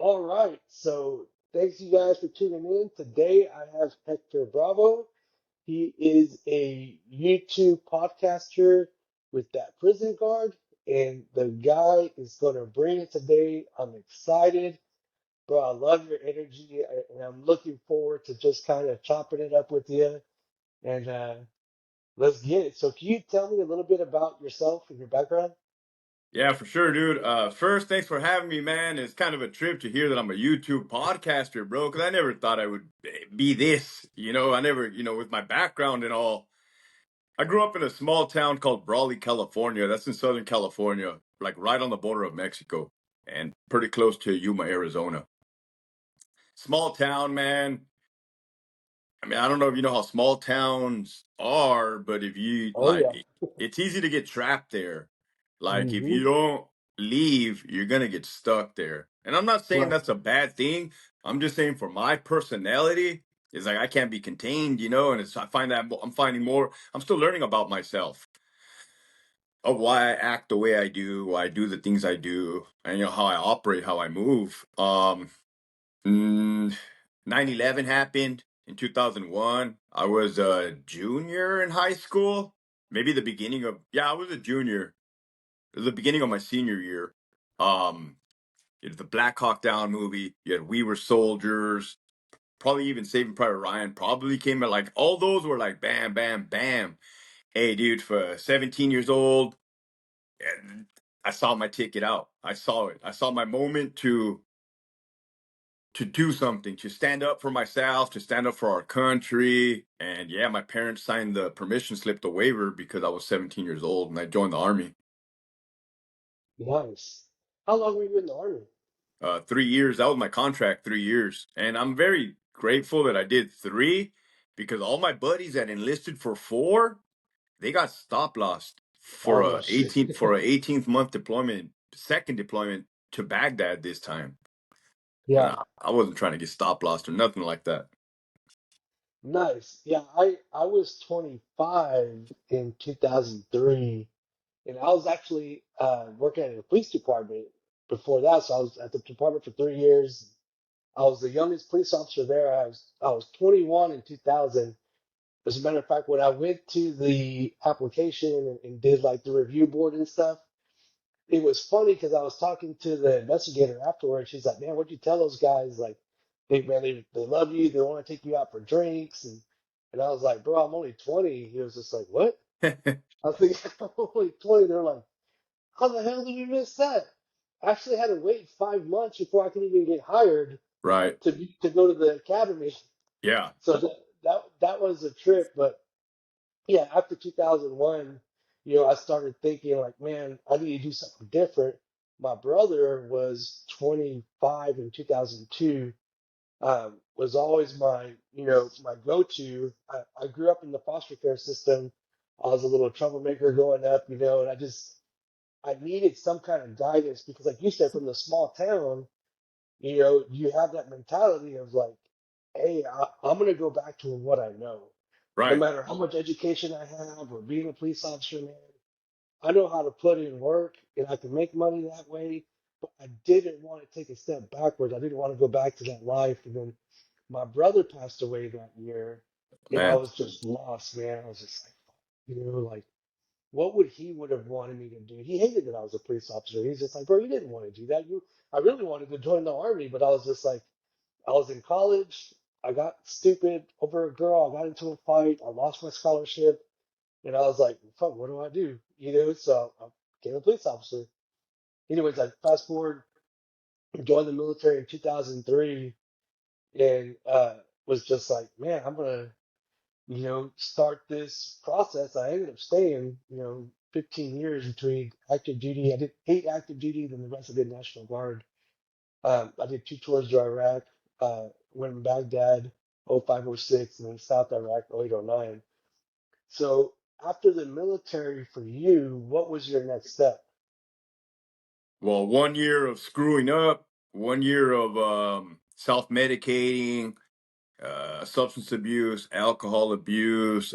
All right. So thanks you guys for tuning in. Today I have Hector Bravo. He is a YouTube podcaster with that prison guard, and the guy is going to bring it today. I'm excited. Bro, I love your energy, and I'm looking forward to just kind of chopping it up with you. And let's get it. So, can you tell me a little bit about yourself and your background? Yeah, for sure, dude. First, thanks for having me, man. It's kind of a trip to hear that I'm a YouTube podcaster, bro, because I never thought I would be this. I never, with my background and all. I grew up in a small town called Brawley, California. That's in Southern California, like right on the border of Mexico and pretty close to Yuma, Arizona. Small town, man. I mean, I don't know if you know how small towns are, but if you Oh, like, yeah. it's easy to get trapped there. Like, if Hmm. you don't leave, you're gonna get stuck there. And I'm not saying Right. that's a bad thing. I'm just saying for my personality, it's like I can't be contained, and I find that I'm finding more, I'm still learning about myself of why I act the way I do, why I do the things I do, and how I operate, how I move. Mm, 9/11 happened in 2001. I was a junior in high school. Maybe the beginning of, yeah, I was a junior. It was the beginning of my senior year. Um, you had the Black Hawk Down movie. You had We Were Soldiers. Probably even Saving Private Ryan. Probably came out like all those were like bam, bam, bam. Hey, dude, for 17 years old, and I saw my ticket out. I saw it. I saw my moment to do something, to stand up for myself, to stand up for our country. And yeah, my parents signed the permission slip, the waiver, because I was 17 years old and I joined the army. Nice. How long were you in the army? 3 years, that was my contract, 3 years. And I'm very grateful that I did three because all my buddies that enlisted for four, they got stop lost for Oh, a shit. 18th month deployment, second deployment to Baghdad this time. And Yeah. I wasn't trying to get stop lost or nothing like that. Nice. Yeah, I was 25 in 2003, and I was actually working at the police department before that. So I was at the department for 3 years. I was the youngest police officer there. I was 21 in 2000. As a matter of fact, when I went to the application and did like the review board and stuff, it was funny because I was talking to the investigator afterwards. She's like, "Man, what'd you tell those guys? Like, they love you. They want to take you out for drinks." And I was like, "Bro, I'm only 20." He was just like, "What?" I was thinking, "I'm only 20." They're like, "How the hell did you miss that?" I actually had to wait 5 months before I could even get hired Right. to go to the academy. Yeah. So that was a trip. But yeah, after 2001, I started thinking like, man, I need to do something different. My brother was 25 in 2002, was always my go-to. I grew up in the foster care system. I was a little troublemaker growing up, and I needed some kind of guidance because, like you said, from the small town, you have that mentality of like, hey, I'm going to go back to what I know. No Right. matter how much education I have or being a police officer, man, I know how to put in work and I can make money that way. But I didn't want to take a step backwards. I didn't want to go back to that life. And then my brother passed away that year, and I Man. was just lost, man. I was just like, like what would have wanted me to do? He hated that I was a police officer. He's just like, bro, you didn't want to do that. I really wanted to join the army, but I was just like, I was in college. I got stupid over a girl. I got into a fight. I lost my scholarship, and I was like, fuck, what do I do? So I became a police officer. Anyways, I fast forward, joined the military in 2003, and was just like, man, I'm gonna start this process. I ended up staying, 15 years between active duty. I did 8 active duty, then the rest I did National Guard. I did 2 tours to Iraq, went in Baghdad, 05, 06, and then South Iraq, 08, 09. So after the military for you, what was your next step? Well, 1 year of screwing up, 1 year of self-medicating, substance abuse, alcohol abuse,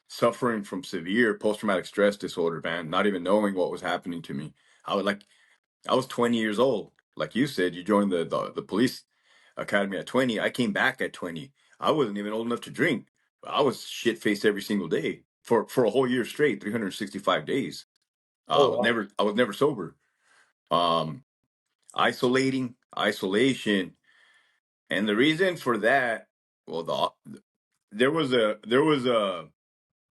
suffering from severe post-traumatic stress disorder, man, not even knowing what was happening to me. I was like, I was 20 years old. like you said, you joined the police academy at 20. I came back at 20. I wasn't even old enough to drink. I was shit faced every single day for a whole year straight, 365 days. Oh wow. I was never sober. Um, isolation, and the reason for that, well, there was a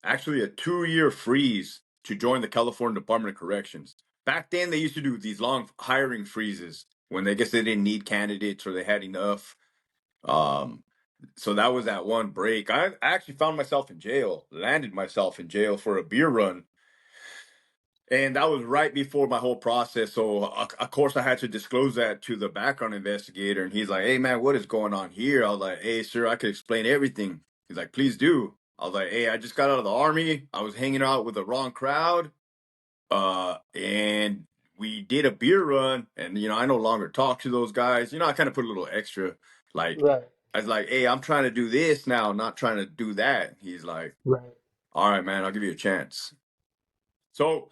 actually a 2 year freeze to join the California Department of Corrections. Back then, they used to do these long hiring freezes when they guess they didn't need candidates or they had enough. Um, so that was that one break. I actually found myself in jail, landed myself in jail for a beer run. And that was right before my whole process. So, of course, I had to disclose that to the background investigator. And he's like, hey, man, what is going on here? I was like, hey, sir, I could explain everything. He's like, please do. I was like, hey, I just got out of the army. I was hanging out with the wrong crowd. And we did a beer run. And, I no longer talk to those guys. I kind of put a little extra. Like, Right. I was like, hey, I'm trying to do this now, not trying to do that. He's like, Right. all right, man, I'll give you a chance. So,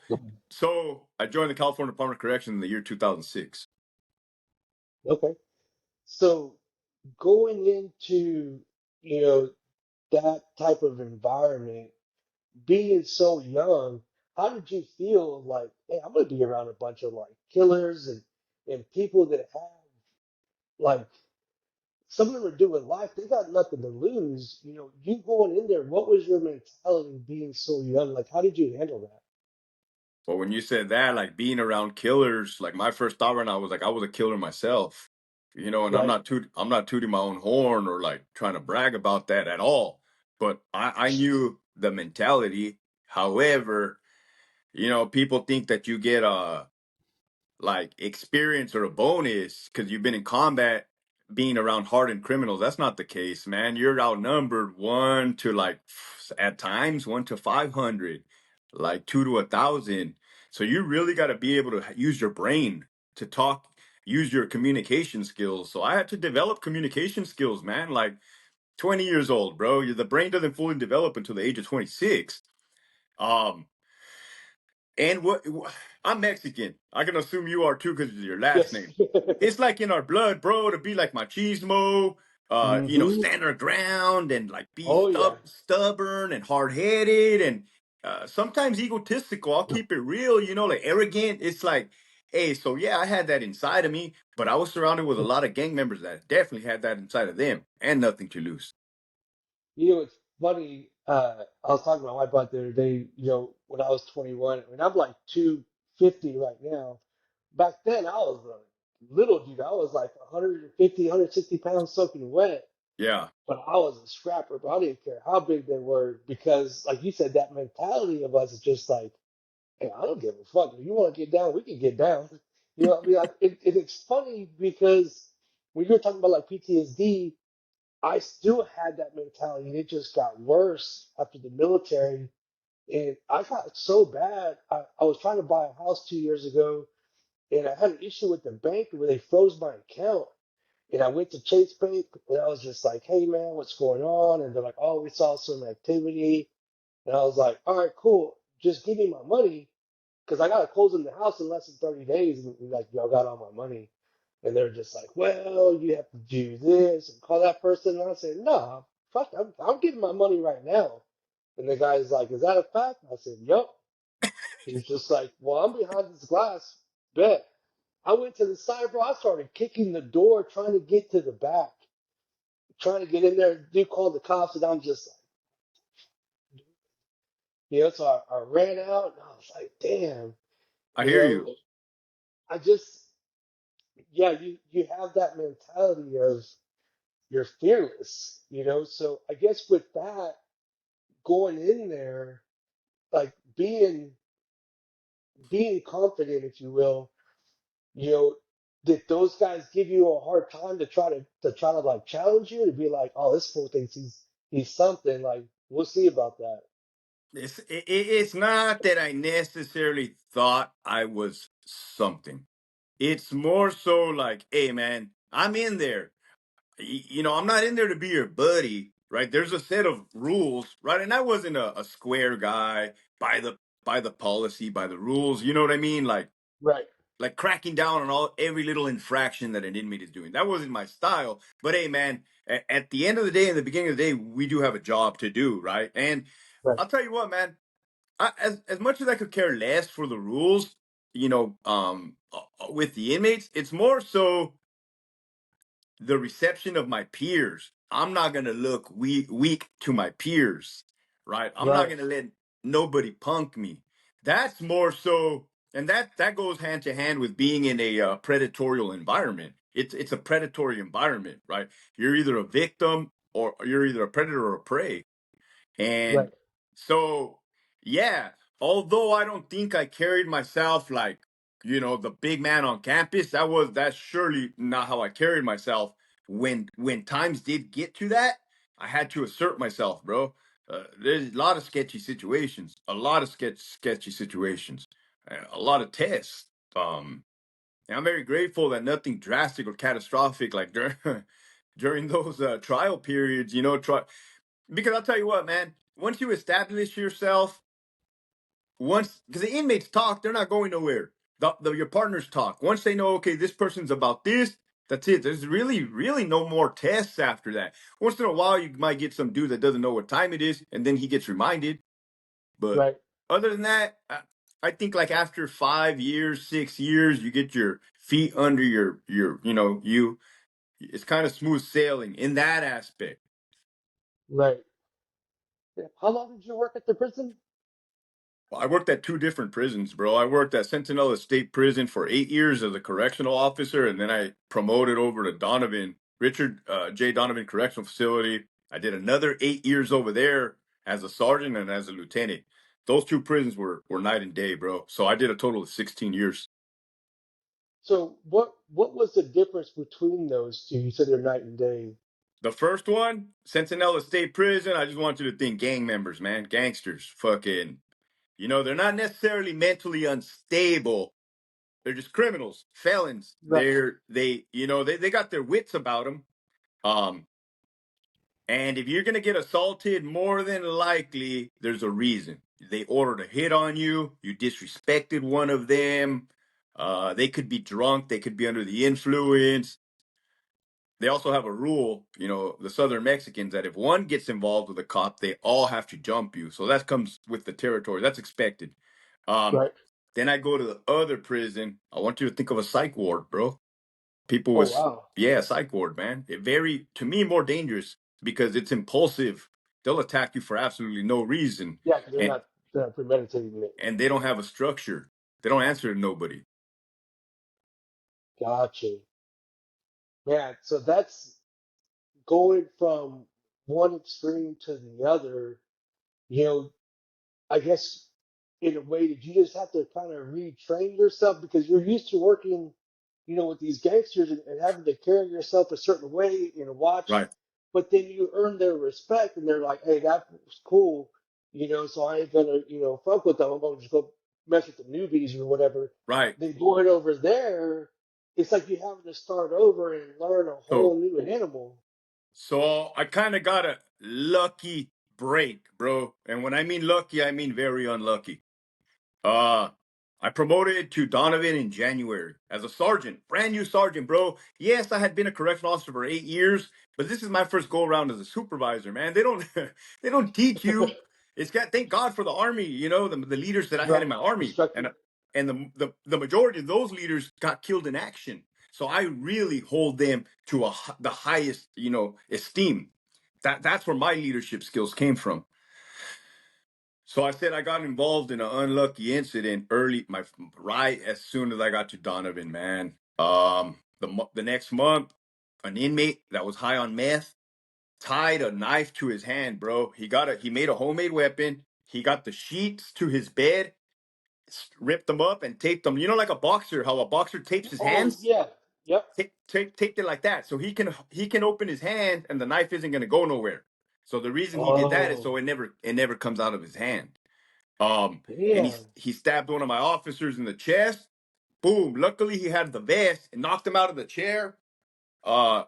so I joined the California Department of Correction in the year 2006. Okay. So going into, you know, that type of environment, being so young, how did you feel like, hey, I'm gonna be around a bunch of like killers and people that have like some of them are doing life, they got nothing to lose. You going in there, what was your mentality being so young? Like how did you handle that? But when you said that, like being around killers, like my first thought right now was like I was a killer myself, and Right. I'm not tooting my own horn or like trying to brag about that at all. But I knew the mentality. However, people think that you get like experience or a bonus because you've been in combat being around hardened criminals. That's not the case, man. You're outnumbered one to like at times 1 to 500, like 2 to 1,000. So you really got to be able to use your brain to talk, use your communication skills. So I had to develop communication skills, man. Like 20 years old, bro. The brain doesn't fully develop until the age of 26. Um, and I'm Mexican. I can assume you are too because of your last Yes. name. It's like in our blood, bro, to be like machismo, Hmm. stand our ground and like be Oh yeah. stubborn and hard headed and sometimes egotistical. I'll keep it real, like arrogant. It's like, hey, so yeah, I had that inside of me, but I was surrounded with a lot of gang members that definitely had that inside of them and nothing to lose. It's funny. I was talking to my wife about the other day. When I was 21, I mean, I'm like 250 right now. Back then, I was a little dude. I was like 150, 160 pounds soaking wet, Yeah. but I was a scrapper. But I didn't care how big they were because, like you said, that mentality of us is just like, hey, I don't give a fuck. If you want to get down, we can get down. What I mean? Like, it's funny because when you're talking about like PTSD, I still had that mentality, and it just got worse after the military. And I got so bad. I was trying to buy a house 2 years ago, and I had an issue with the bank where they froze my account. And I went to Chase Bank, and I was just like, "Hey, man, what's going on?" And they're like, "Oh, we saw some activity." And I was like, "All right, cool. Just give me my money, because I got to close in the house in less than 30 days." And like, y'all got all my money. And they're just like, well, you have to do this and call that person. And I said, no, fuck, I'm getting my money right now. And the guy's like, is that a fact? I said, yep. He's just like, well, I'm behind this glass. Bet. I went to the side, bro. I started kicking the door, trying to get to the back, trying to get in there. Dude called the cops, and I'm just like, so I ran out, and I was like, damn, I you hear know, you. I just, yeah, you have that mentality of you're fearless, So I guess with that, going in there, like being confident, if you will, you know, did those guys give you a hard time to try to like challenge you to be like, oh, this fool thinks he's something. Like, we'll see about that. It's not that I necessarily thought I was something. It's more so like, hey man, I'm in there. I'm not in there to be your buddy, right? There's a set of rules, right? And I wasn't a square guy by the policy, by the rules. You know what I mean? Like Right. like cracking down on every little infraction that an inmate is doing. That wasn't my style. But hey, man, at the end of the day, in the beginning of the day, we do have a job to do, right? And Right. I'll tell you what, man. As much as I could care less for the rules, with the inmates, it's more so the reception of my peers. I'm not gonna look weak to my peers, right? I'm not Right. gonna let nobody punk me. That's more so, and that goes hand to hand with being in a predatorial environment. It's a predatory environment, right? You're either a victim or you're either a predator or a prey. And Right. so, yeah, although I don't think I carried myself like, the big man on campus, that's surely not how I carried myself. When times did get to that, I had to assert myself, bro. There's a lot of sketchy situations, a lot of sketchy situations, a lot of tests. And I'm very grateful that nothing drastic or catastrophic like during during those trial periods, because I'll tell you what, man, once you establish yourself, because the inmates talk, they're not going nowhere. Your partners talk. Once they know, okay, this person's about this, that's it. There's really, really no more tests after that. Once in a while, you might get some dude that doesn't know what time it is, and then he gets reminded. But Right. other than that, I think like after 5 years, 6 years, you get your feet under it's kind of smooth sailing in that aspect. Right. Yeah. How long did you work at the prison? Well, I worked at two different prisons, bro. I worked at Centinela State Prison for 8 years as a correctional officer, and then I promoted over to Richard J. Donovan Correctional Facility. I did another 8 years over there as a sergeant and as a lieutenant. Those two prisons were night and day, bro. So I did a total of 16 years. So what was the difference between those two? You said they're night and day. The first one, Centinela State Prison, I just want you to think gang members, man, gangsters, fucking, they're not necessarily mentally unstable. They're just criminals, felons. Right. They got their wits about them. Um, and if you're gonna get assaulted, more than likely there's a reason. They ordered a hit on you. You disrespected one of them. They could be drunk. They could be under the influence. They also have a rule, the Southern Mexicans, that if one gets involved with a cop, they all have to jump you. So that comes with the territory. That's expected. Um, Right. then I go to the other prison. I want you to think of a psych ward, bro. People Oh with, wow. yeah, psych ward, man. To me, more dangerous because it's impulsive. They'll attack you for absolutely no reason, Yeah, 'cause and they're not premeditating it. and they don't have a structure. They don't answer to nobody. Gotcha. Man, so that's going from one extreme to the other. You know, I guess in a way that you just have to kind of retrain yourself because you're used to working, with these gangsters and having to carry yourself a certain way in a watch, Right, but then you earn their respect and they're like, hey, that was cool, so I ain't gonna, fuck with them. I'm gonna just go mess with the newbies or whatever. right. Then going over there, it's like you having to start over and learn a So, whole new animal. so I kind of got a lucky break, bro. And when I mean lucky, I mean very unlucky. Uh, I promoted to Donovan in January as a sergeant, brand new sergeant, bro. Yes, I had been a correctional officer for 8 years, but this is my first go around as a supervisor, man. They don't, they don't teach you. Thank God for the army, the leaders that I had in Right. my army, Instructed. and the majority of those leaders got killed in action. So I really hold them to the highest, esteem. That's where my leadership skills came from. So I said I got involved in an unlucky incident right as soon as I got to Donovan, man. The next month, an inmate that was high on meth tied a knife to his hand, bro. He made a homemade weapon. He got the sheets to his bed, ripped them up and taped them. Like a boxer, how a boxer tapes his Oh hands. yeah. Yep. Taped it like that, so he can open his hand and the knife isn't gonna go nowhere. So the reason he did that is Oh so it never comes out of his hand. Um, and damn. he stabbed one of my officers in the chest. Boom! Luckily, he had the vest and knocked him out of the chair. Uh,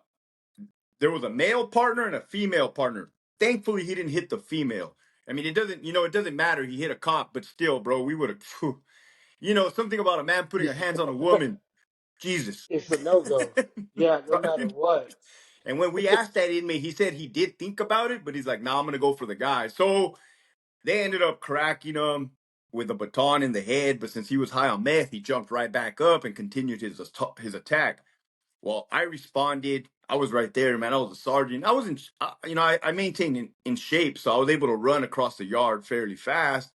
there was a male partner and a female partner. Thankfully, he didn't hit the female. I mean, it doesn't matter. He hit a cop, but still, bro, we would have. something about a man putting a hands on a woman. Jesus. It's a no go. Yeah, no matter Right? what. And when we asked that inmate, he said he did think about it, but he's like, "Nah, I'm gonna go for the guy." So they ended up cracking him with a baton in the head, but since he was high on meth, he jumped right back up and continued his attack. Well, I responded. I was right there, man. I was a sergeant. I was I maintained in shape, so I was able to run across the yard fairly fast.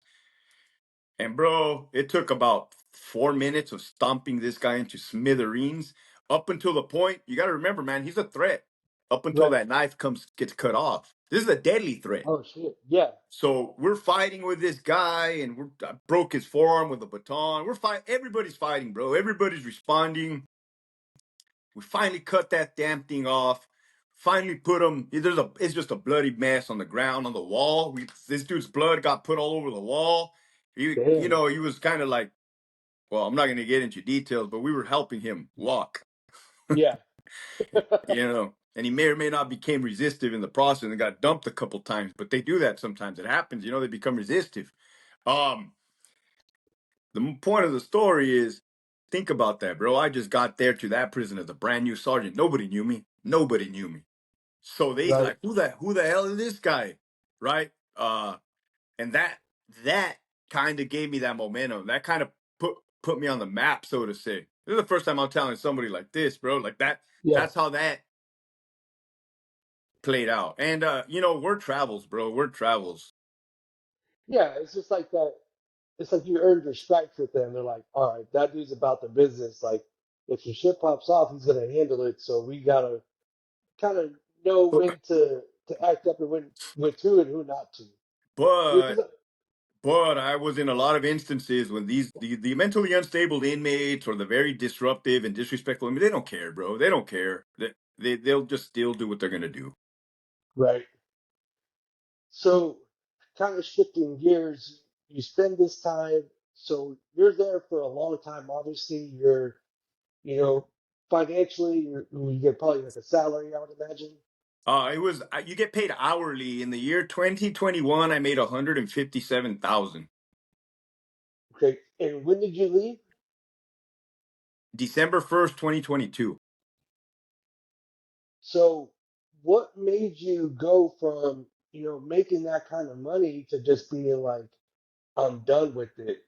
And bro, it took about 4 minutes of stomping this guy into smithereens up until the point, you got to remember, man, he's a threat up until Right. that knife gets cut off. This is a deadly threat. Oh shit. Yeah. So we're fighting with this guy, and I broke his forearm with a baton. We're fighting. Everybody's fighting, bro. Everybody's responding. We finally cut that damn thing off. Finally put him. It's just a bloody mess on the ground on the wall. This dude's blood got put all over the wall. Damn. He was kind of like, well, I'm not going to get into details, but we were helping him walk, Yeah. and he may or may not became resistive in the process and got dumped a couple times, but they do that sometimes. It happens, they become resistive. Um, the point of the story is, think about that, bro. I just got there to that prison as a brand new sergeant. Nobody knew me. Nobody knew me. So they Right. like, who the hell is this guy? Right? And that kind of gave me that momentum. That kind of put me on the map, so to say. This is the first time I'm telling somebody like this, bro. Like that. Yeah. That's how that played out. And word travels, bro. Word travels. Yeah. It's just like that. It's like you earned your stripes with them. They're like, all right, that dude's about the business. Like, if your shit pops off, he's gonna handle it. So we gotta kind of know when to act up and when to and who not to. But Because but I was in a lot of instances when the mentally unstable inmates or the very disruptive and disrespectful, I mean, they don't care, bro. They don't care. They'll just still do what they're gonna do. right. So, kind of shifting gears, you spend this time. So you're there for a long time. Obviously, you know, financially, you get probably like a salary, I would imagine. You get paid hourly. In the year 2021, I made 157,000. Okay. And when did you leave? December 1st, 2022. So, what made you go from, making that kind of money to just being like, I'm done with it.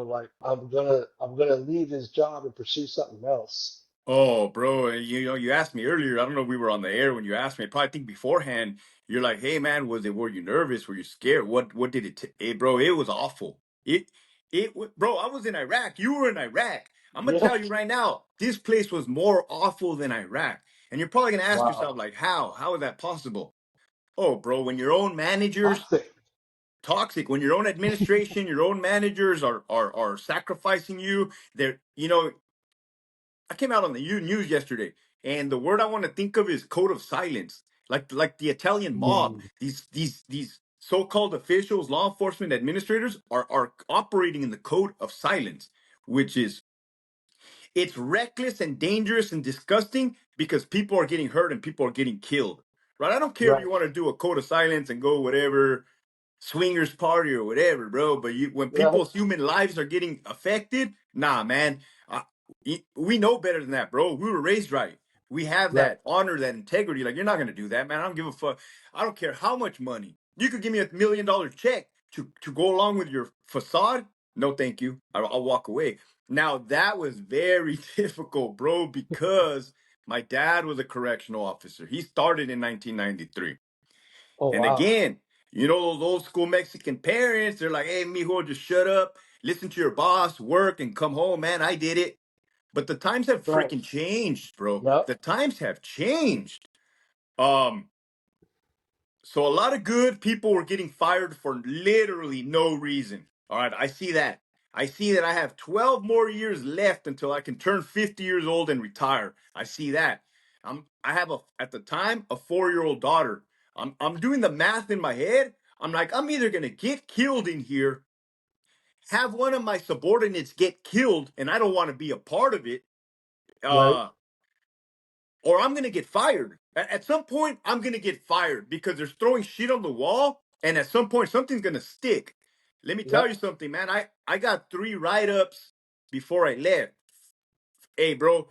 Like I'm gonna leave this job and pursue something else. Oh, bro, you asked me earlier. I don't know if we were on the air when you asked me. I probably think beforehand. You're like, "Hey, man, were you nervous? Were you scared? What did hey, bro, it was awful. Bro, I was in Iraq. You were in Iraq. I'm gonna Yeah. tell you right now, this place was more awful than Iraq. And you're probably gonna ask yourself, Wow. like, how? How is that possible? Oh, bro, when your own managers Toxic. toxic, when your own administration, your own managers are sacrificing you, I came out on the news yesterday, and the word I want to think of is code of silence. Like the Italian mob, Mm, these so-called officials, law enforcement administrators are operating in the code of silence, which is it's reckless and dangerous and disgusting because people are getting hurt and people are getting killed. Right? I don't care if right. you want to do a code of silence and go whatever swingers party or whatever, bro. But when Right. people's human lives are getting affected, nah, man. Uh, we know better than that, bro. We were raised right. We have Right. that honor, that integrity. Like, you're not gonna do that, man. I don't give a fuck. I don't care how much money you could give me, $1 million check to go along with your facade. No, thank you. I'll walk away. Now that was very difficult, bro, because my dad was a correctional officer. He started in 1993. Oh And wow. again, those old school Mexican parents, they're like, "Hey, mijo, just shut up, listen to your boss, work, and come home, man. I did it." But the times have Right. freaking changed, bro. Yep. The times have changed. Um, so a lot of good people were getting fired for literally no reason. All right, I see that. I see that I have 12 more years left until I can turn 50 years old and retire. I see that. I have at the time a 4-year-old daughter. I'm doing the math in my head. I'm like, I'm either gonna get killed in here, have one of my subordinates get killed, and I don't want to be a part of it. Right. Uh, or I'm gonna get fired. At some point, I'm gonna get fired because they're throwing shit on the wall, and at some point, something's gonna stick. Let me tell Yep. you something, man. I got 3 write-ups before I left, hey, bro,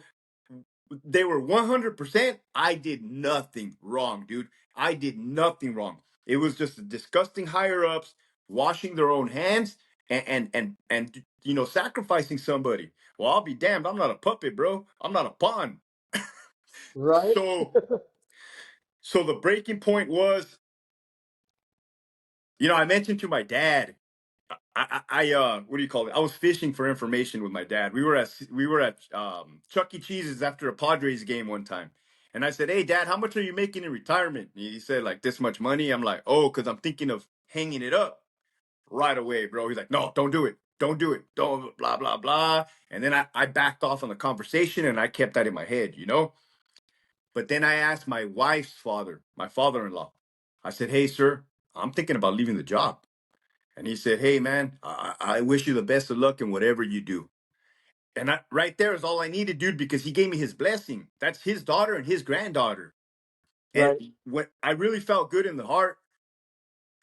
they were 100%. I did nothing wrong, dude. I did nothing wrong. It was just the disgusting higher ups washing their own hands and sacrificing somebody. Well, I'll be damned. I'm not a puppet, bro. I'm not a pawn. Right? So so the breaking point was, I mentioned to my dad. What do you call it? I was fishing for information with my dad. We were at Chuck E. Cheese's after a Padres game one time, and I said, "Hey, Dad, how much are you making in retirement?" And he said, "Like this much money." I'm like, "Oh, because I'm thinking of hanging it up right away, bro." He's like, "No, don't do it. Don't do it. Don't blah blah blah." And then I backed off on the conversation, and I kept that in my head. But then I asked my wife's father, my father-in-law. I said, "Hey, sir, I'm thinking about leaving the job." And he said, "Hey, man, I wish you the best of luck in whatever you do." And right there is all I needed, dude, because he gave me his blessing. That's his daughter and his granddaughter. And Right. when I really felt good in the heart.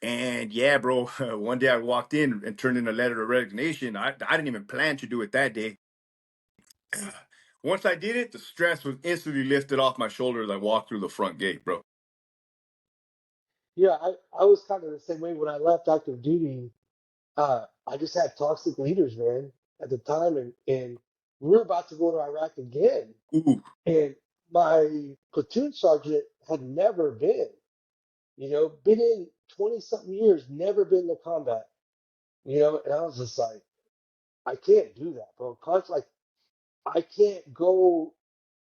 And yeah, bro, one day I walked in and turned in a letter of resignation. I didn't even plan to do it that day. Once I did it, the stress was instantly lifted off my shoulders. I walked through the front gate, bro. Yeah, I was kind of the same way when I left active duty. I just had toxic leaders, man, at the time, and we were about to go to Iraq again, Ooh, and my platoon sergeant had never been, been in 20 something years, never been to combat, and I was just like, I can't do that, bro. Like, I can't go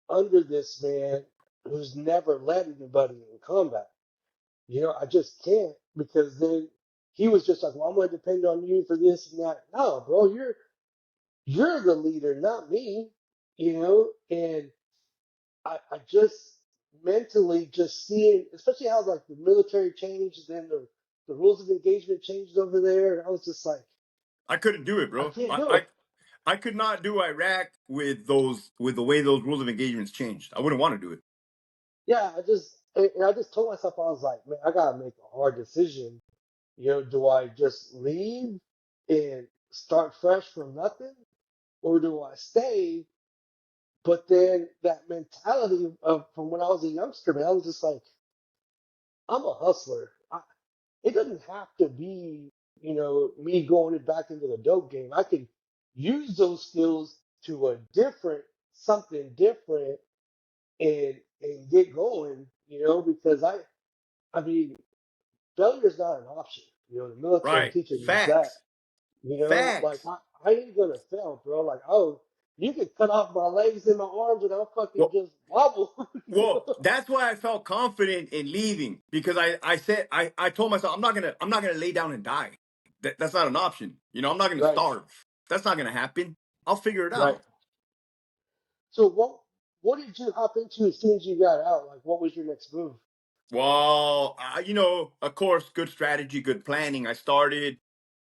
under this man who's never led anybody in combat. I just can't because then he was just like, well, I'm going to depend on you for this and that. No, bro, you're the leader, not me, and I just mentally just seeing, especially how like the military changed, then the rules of engagement changed over there, and I was just like, I couldn't do it, I bro. can't I, do I it. I could not do Iraq with the way those rules of engagements changed. I wouldn't want to do it. Yeah, I just told myself, I was like, man, I gotta make a hard decision. Do I just leave and start fresh from nothing, or do I stay? But then that mentality of from when I was a youngster, man, I was just like, I'm a hustler. It doesn't have to be, me going back into the dope game. I can use those skills to a different, something different and get going, because I mean, failure is not an option. The military Right. teaches us that. Facts. Like Facts. I ain't gonna fail, bro. Like, oh, you can cut off my legs and my arms and I'll fucking Well, just wobble. Well, that's why I felt confident in leaving because I said I told myself I'm not gonna lay down and die. That's not an option. I'm not gonna Right, starve. That's not gonna happen. I'll figure it right. out. So what did you hop into as soon as you got out? Like, what was your next move? Well, of course, good strategy, good planning. I started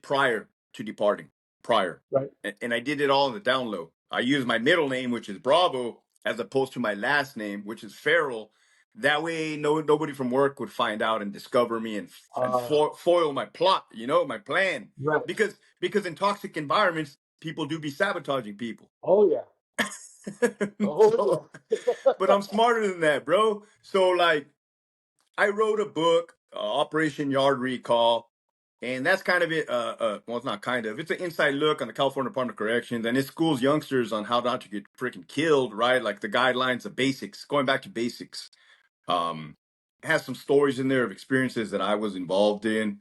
prior to departing, prior. Right. And I did it all in the down low. I used my middle name, which is Bravo, as opposed to my last name, which is Farrell. That way, nobody from work would find out and discover me and Uh, foil my plot, my plan. right. Because in toxic environments, people do be sabotaging people. Oh yeah. Oh So, yeah. but I'm smarter than that, bro. So like, I wrote a book, Operation Yard Recall, and that's kind of it. Well, it's not kind of. It's an inside look on the California Department of Corrections, and it schools youngsters on how not to get freaking killed, right? Like the guidelines, the basics, going back to basics. Um, it has some stories in there of experiences that I was involved in.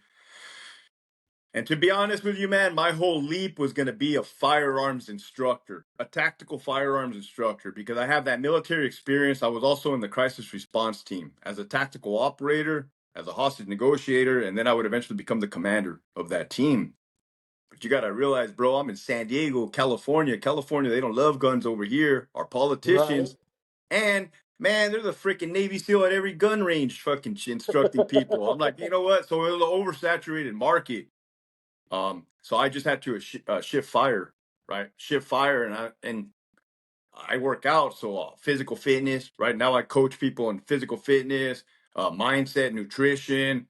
And to be honest with you, man, my whole leap was going to be a firearms instructor, a tactical firearms instructor, because I have that military experience. I was also in the crisis response team as a tactical operator, as a hostage negotiator, and then I would eventually become the commander of that team. But you got to realize, bro, I'm in San Diego, California. California, they don't love guns over here. Our Right. politicians, and man, there's a freaking Navy SEAL at every gun range fucking instructing people. I'm like, you know what? So it was an oversaturated market. So I just had to shift fire, right? Shift fire, and I work out, so physical fitness. Right now, I coach people in physical fitness, mindset, nutrition,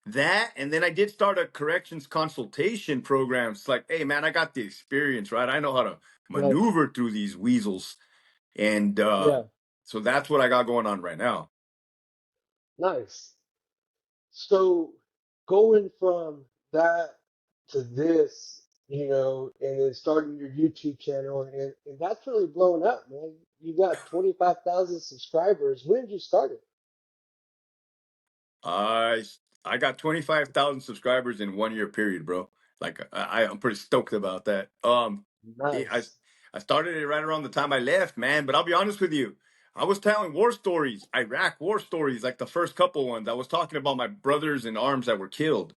That, and then I did start a corrections consultation program. It's like, hey man, I got the experience, right? I know how to Right. maneuver through these weasels, and Yeah. so that's what I got going on right now. Nice. So going from that to this, and then starting your YouTube channel, and that's really blowing up, man. You got 25,000 subscribers. When did you start it? I I got 25,000 subscribers in 1 year period, bro. Like I'm pretty stoked about that. it- I Nice. I started it right around the time I left, man. But I'll be honest with you, I was telling war stories, Iraq war stories, like the first couple ones. I was talking about my brothers in arms that were killed,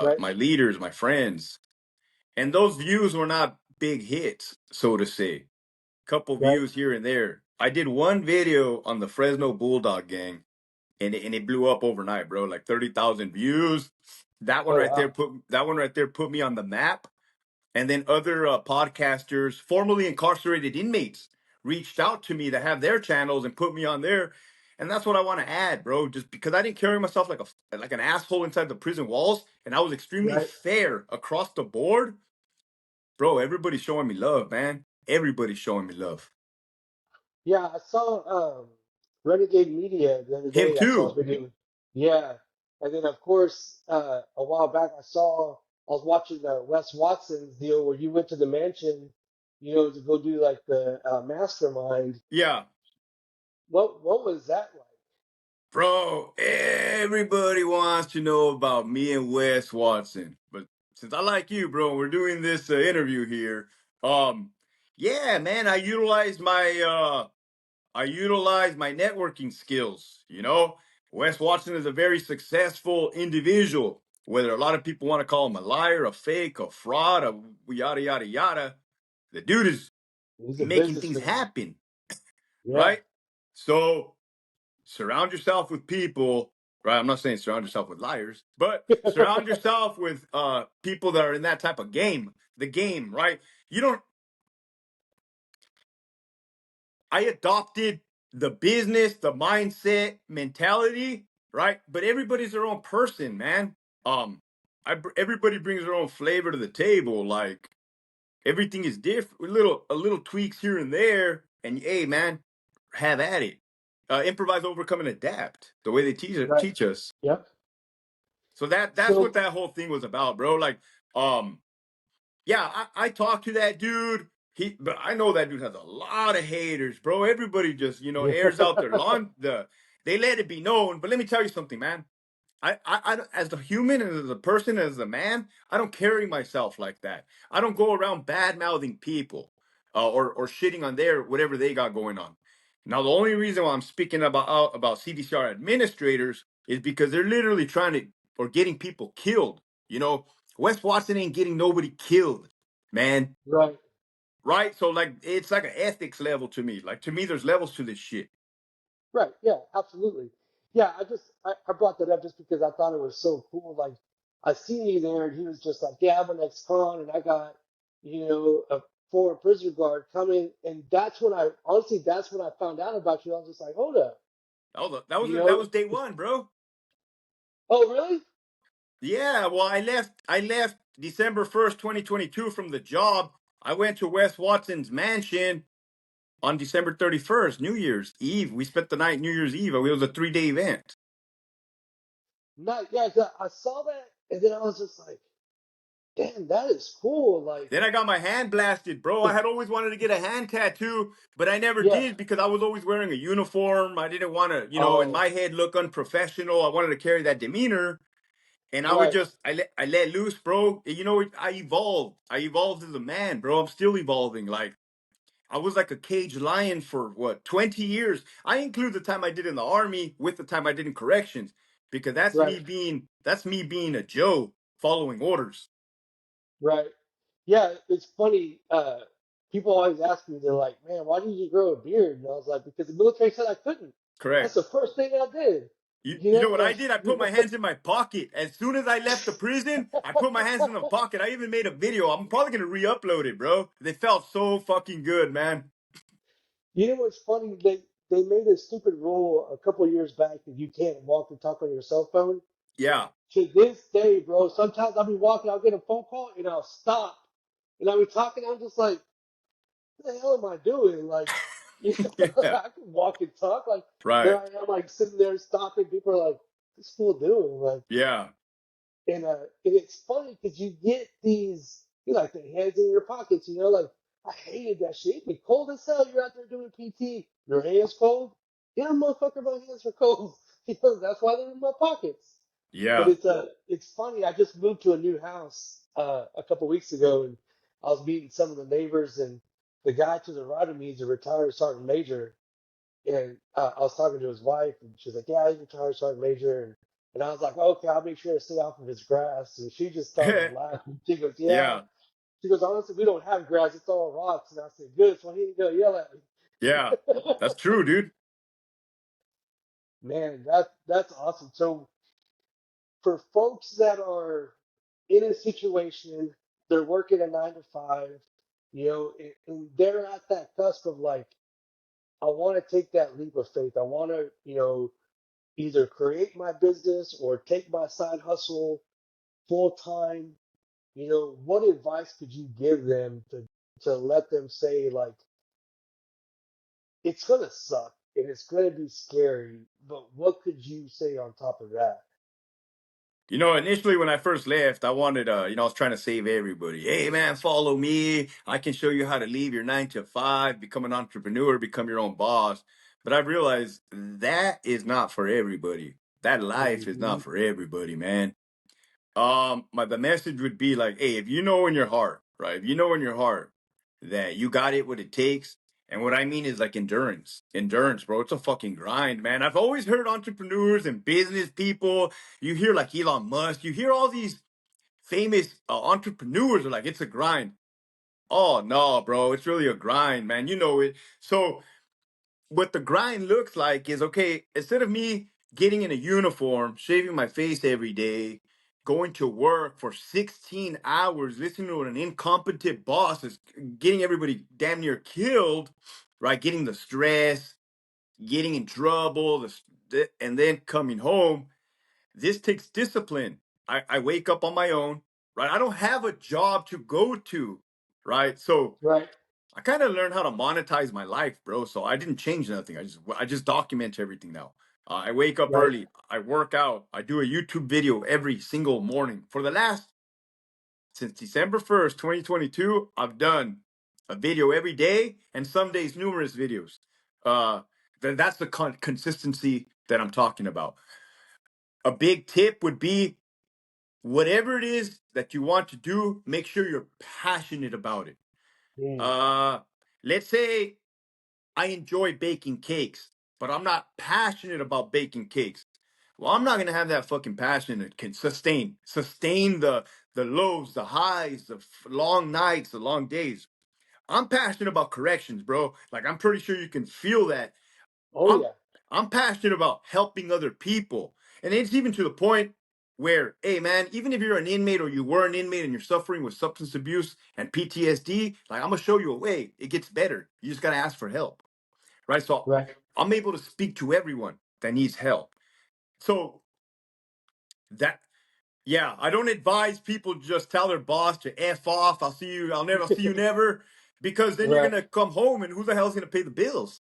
Right. my leaders, my friends, and those views were not big hits, so to say. Couple Right. views here and there. I did one video on the Fresno Bulldog gang, and it blew up overnight, bro. Like 30,000 views. Oh wow. That one right there put me on the map. And then other podcasters, formerly incarcerated inmates, reached out to me to have their channels and put me on there. And that's what I want to add, bro. Just because I didn't carry myself like an asshole inside the prison walls, and I was extremely Right. fair across the board, bro. Everybody's showing me love, man. Everybody's showing me love. Yeah, I saw Renegade Media the other Him day. I saw a too. video. Yeah. And then of course a while back I was watching the Wes Watson's deal where you went to the mansion, to go do like the mastermind. Yeah. What was that like? Bro, everybody wants to know about me and Wes Watson. But since I like you, bro, we're doing this interview here. Um, yeah, man, I utilize my networking skills, you know? Wes Watson is a very successful individual. Whether a lot of people want to call him a liar, a fake, a fraud, a yada yada yada, the dude is He's a making things businessman. happen, Yeah. right? So surround yourself with people, right? I'm not saying surround yourself with liars, but surround yourself with people that are in that type of game, the game, right? You don't I adopted the business, the mindset, mentality, right? But everybody's their own person, man. um Everybody brings their own flavor to the table. Like everything is different, a little tweaks here and there, and hey man, have at it. Improvise, overcome, and adapt, the way they Right. teach us. Yep. So that's what So that whole thing was about, bro. Like, um, yeah, I talked to that dude. But I know that dude has a lot of haters, bro. Everybody just, yeah. airs out their they let it be known. But let me tell you something, man. As a human and as a person, as a man, I don't carry myself like that. I don't go around bad mouthing people, or shitting on their whatever they got going on. Now, the only reason why I'm speaking about CDCR administrators is because they're literally trying to or getting people killed. You know, Wes Watson ain't getting nobody killed, man. Right. Right? So like, it's like an ethics level to me. Like to me, there's levels to this shit. Right. Yeah, absolutely. Yeah, I brought that up just because I thought it was so cool. Like I seen you there and he was just like, yeah, I'm an ex-con and I got, a former prisoner guard coming and that's when I found out about you. I was just like, hold up, you That know? was day one, bro. Oh really? Yeah, well, I left December 1st, 2022 from the job. I went to Wes Watson's mansion on December 31st, New Year's Eve. We spent the night New Year's Eve. It was a 3-day event. Not yeah, 'cause I saw that and then I was just like, damn, that is cool. Like Then I got my hand blasted, bro. I had always wanted to get a hand tattoo, but I never yeah. did because I was always wearing a uniform. I didn't want to, in Oh, my head look unprofessional. I wanted to carry that demeanor. And right, I let loose, bro. I evolved. I evolved as a man, bro. I'm still evolving. Like I was like a caged lion for what, 20 years. I include the time I did in the army with the time I did in corrections because right, that's me being a Joe following orders. right. Yeah, it's funny. People always ask me, they're like, "Man, why did you grow a beard?" And I was like, "Because the military said I couldn't. That's Correct. the first thing I did." You know what I Like, did? I put my hands in my pocket. As soon as I left the prison, I put my hands in the pocket. I even made a video. I'm probably gonna re-upload it, bro. They felt so fucking good, man. what's funny? They made a stupid rule a couple years back that you can't walk and talk on your cell phone. Yeah. to this day, bro, sometimes I'll be walking, I'll get a phone call and I'll stop and I'll be talking. I'm just like, what the hell am I doing? Like, you know, Yeah. I can walk and talk. Like, there Right. I am, like sitting there stopping. People are like, what's this fool doing? Like, Yeah. and it's funny because you get these, you know, like the hands in your pockets, you know, like I hated that shit. It'd be cold as hell. You're out there doing PT, your hands cold. Yeah, motherfucker, my hands are cold. You know, that's why they're in my pockets. But Yeah. it's funny. I just moved to a new house a couple weeks ago, and I was meeting some of the neighbors, and the guy to the right of me is a retired sergeant major, and I was talking to his wife, and she was like, "Yeah, he's retired sergeant major." And I was like, "Okay, I'll make sure to stay off of his grass." And she just started laughing. She goes, "Yeah." Yeah. She goes, "Honestly, we don't have grass; it's all rocks." And I said, "Good, so he didn't go yell at Yeah. me." That's true, dude. Man, that's awesome. So for folks that are in a situation, they're working a 9 to 5, you know, and they're at that cusp of like, I want to take that leap of faith. I want to, you know, either create my business or take my side hustle full time. You know, what advice could you give them to let them say like it's gonna suck and it's gonna be scary, but what could you say on top of that? You know, initially when I first left, I wanted, I was trying to save everybody. Hey, man, follow me. I can show you how to leave your 9 to 5, become an entrepreneur, become your own boss. But I've realized that is not for everybody. That life is Hmm. not for everybody, man. The message would be like, hey, if you know in your heart, right? If you know in your heart that you got it, what it takes, and what I mean is like endurance, bro. It's a fucking grind, man. I've always heard entrepreneurs and business people. You hear like Elon Musk. You hear all these famous entrepreneurs are like, it's a grind. Oh no, bro, it's really a grind, man. You know it. So what the grind looks like is okay, instead of me getting in a uniform, shaving my face every day, going to work for 16 hours, listening to an incompetent boss is getting everybody damn near killed, right? Getting the stress, getting in trouble, and then coming home. This takes discipline. I wake up on my own, right? I don't have a job to go to, right? So Right, I kind of learned how to monetize my life, bro. So I didn't change nothing. I just document everything now. I wake up right. early. I work out. I do a YouTube video every single morning. For the last since December 1st, 2022, I've done a video every day, and some days numerous videos. Uh, that's the consistency that I'm talking about. A big tip would be whatever it is that you want to do, make sure you're passionate about it. Mm, Uh, let's say I enjoy baking cakes, but I'm not passionate about baking cakes. Well, I'm not gonna have that fucking passion that can sustain the lows, the highs, the long nights, the long days. I'm passionate about corrections, bro. Like I'm pretty sure you can feel that. oh I'm yeah, I'm passionate about helping other people, and it's even to the point where, hey man, even if you're an inmate or you were an inmate and you're suffering with substance abuse and PTSD, like I'm gonna show you a way. It gets better. You just gotta ask for help, right? So right. I'm able to speak to everyone that needs help. So that, yeah, I don't advise people just tell their boss to F off. I'll see you never, because then you're Right, gonna come home and who the hell's gonna pay the bills?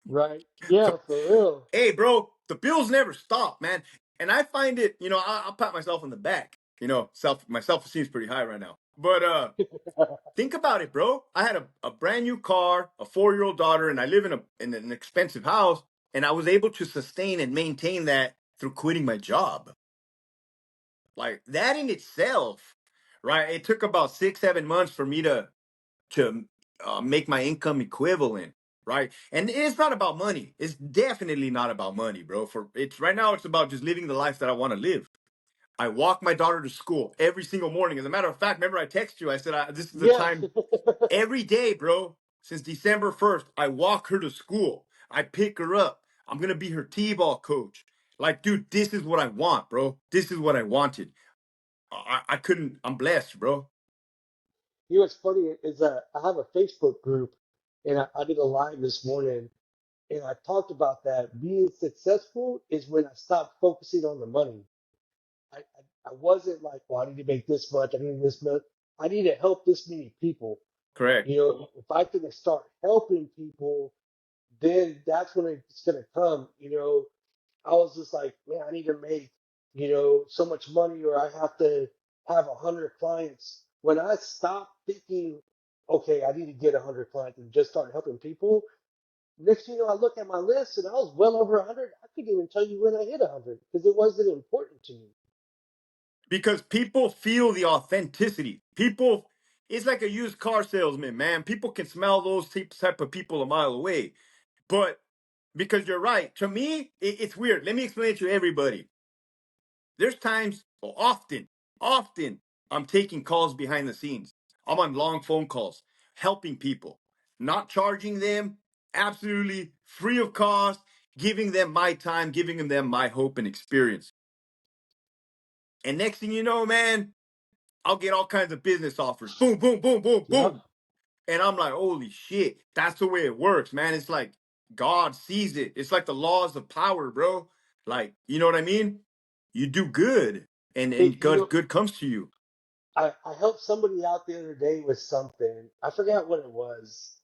right. Yeah, So, for real. hey, bro, the bills never stop, man. And I find it, I'll pat myself on the back. My self esteem is pretty high right now. But think about it, bro. I had a brand new car, a 4-year old daughter, and I live in an expensive house, and I was able to sustain and maintain that through quitting my job. Like that in itself, right? It took about 6, 7 months for me to make my income equivalent, right? And it's not about money. It's definitely not about money, bro. For it's right now, it's about just living the life that I want to live. I walk my daughter to school every single morning. As a matter of fact, remember I text you. I said this is the Yeah. time every day, bro. Since December 1st, I walk her to school. I pick her up. I'm gonna be her t-ball coach. Like, dude, this is what I want, bro. This is what I wanted. I couldn't. I'm blessed, bro. You know what's funny is I have a Facebook group, and I did a live this morning, and I talked about that. Being successful is when I stop focusing on the money. I wasn't like, well, I need to make this much, I need this much. I need to help this many people. Correct. You know, if I can start helping people, then that's when it's gonna come. You know, I was just like, man, I need to make, so much money, or I have to have 100 clients. When I stopped thinking, okay, I need to get 100 clients and just start helping people, next thing you know, I look at my list and I was well over 100. I couldn't even tell you when I hit 100 because it wasn't important to me. Because people feel the authenticity. People, it's like a used car salesman, man. People can smell those type of people a mile away. But because you're right, to me, it's weird. Let me explain it to everybody. There's times, well, often, I'm taking calls behind the scenes. I'm on long phone calls, helping people, not charging them, absolutely free of cost, giving them my time, giving them my hope and experience. And next thing you know, man, I'll get all kinds of business offers. Boom, boom, boom, boom, Yep. boom. And I'm like, holy shit, that's the way it works, man. It's like God sees it. It's like the laws of power, bro. Like, you know what I mean? You do good and It, you know, good comes to you. I helped somebody out the other day with something. I forgot what it was,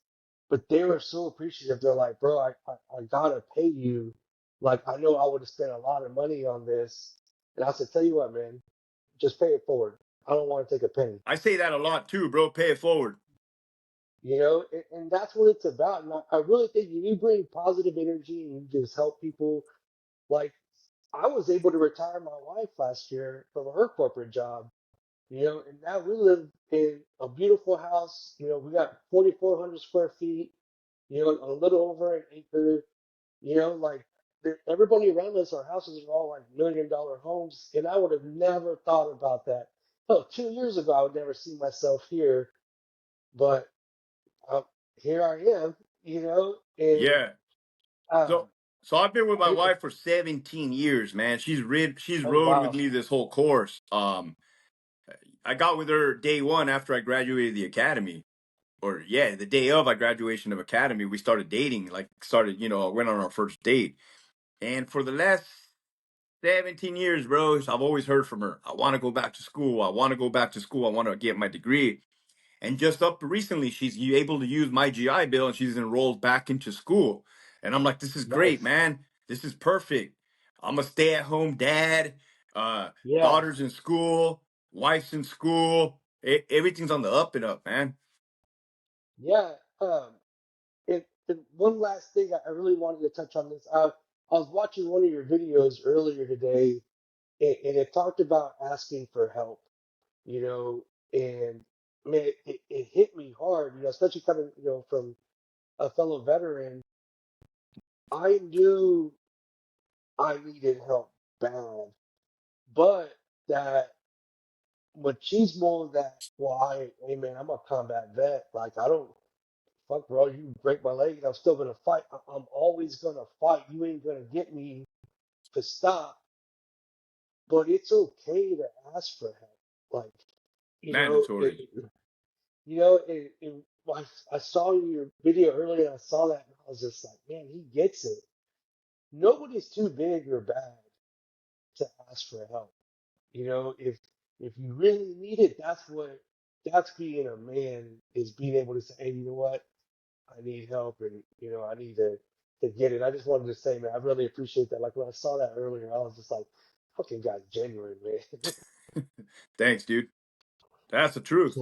but they were so appreciative. They're like, bro, I gotta pay you. Like, I know I would have spent a lot of money on this. And I said, tell you what, man, just pay it forward. I don't want to take a penny. I say that a lot too, bro. Pay it forward. And that's what it's about. And I really think you bring positive energy and you just help people. Like, I was able to retire my wife last year from her corporate job, and now we live in a beautiful house. We got 4,400 square feet, a little over an acre, like everybody around us, our houses are all like $1 million homes. And I would have never thought about that. Oh, 2 years ago, I would never see myself here, but um, here I am, and Yeah. um, So so I've been with my it, wife for 17 years, man. She's oh, rode with wow. me this whole course. I got with her day one after I graduated the academy. Or yeah, the day of I graduation of academy, we started dating, like started, went on our first date. And for the last 17 years, bro, I've always heard from her. I want to go back to school. I want to go back to school. I want to get my degree. And just up recently, she's able to use my GI Bill and she's enrolled back into school. And I'm like, this is great, Nice. man. This is perfect. I'm a stay at home dad, Yeah. daughter's in school, wife's in school. Everything's on the up and up, man. Yeah. And one last thing I really wanted to touch on this. I was watching one of your videos earlier today, and it talked about asking for help, you know, and man, it hit me hard, especially coming, from a fellow veteran. I knew I needed help bad, but that machismo that, well, hey man, I'm a combat vet. Like, I don't, fuck, bro, you break my leg and I'm still gonna fight. I'm always gonna fight. You ain't gonna get me to stop. But it's okay to ask for help. Like, you know, it, Mandatory. I saw your video earlier and I saw that and I was just like, man, he gets it. Nobody's too big or bad to ask for help. If you really need it, that's being a man, is being able to say, hey, you know what? I need help, and I need to get it. I just wanted to say, man, I really appreciate that. Like when I saw that earlier, I was just like, fucking guy's genuine, man. Thanks, dude. That's the truth.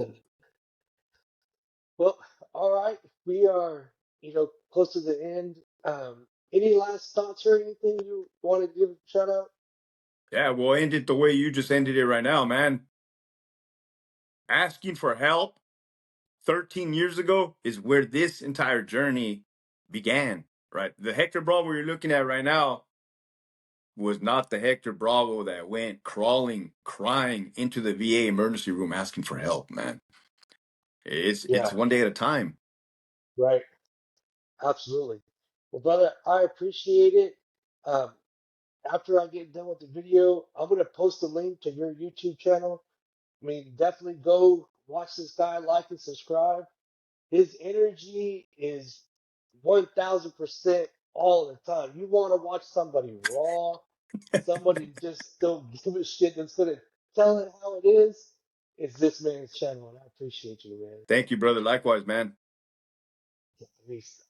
Well, all right, we are close to the end. Any last thoughts or anything you want to give a shout out? Yeah, we'll end it the way you just ended it right now, man. Asking for help 13 years ago is where this entire journey began, right? The Hector Bravo you're looking at right now was not the Hector Bravo that went crawling, crying into the VA emergency room asking for help, man. It's Yeah, one day at a time. right. Absolutely. Well, brother, I appreciate it. Um, After I get done with the video, I'm gonna post a link to your YouTube channel. I mean, definitely go watch this guy, like and subscribe. His energy is 1,000% all the time. You want to watch somebody raw, Somebody who just don't give a shit that's gonna tell it how it is. It's this man's channel, and I appreciate you, man. Thank you, brother. Likewise, man. Peace.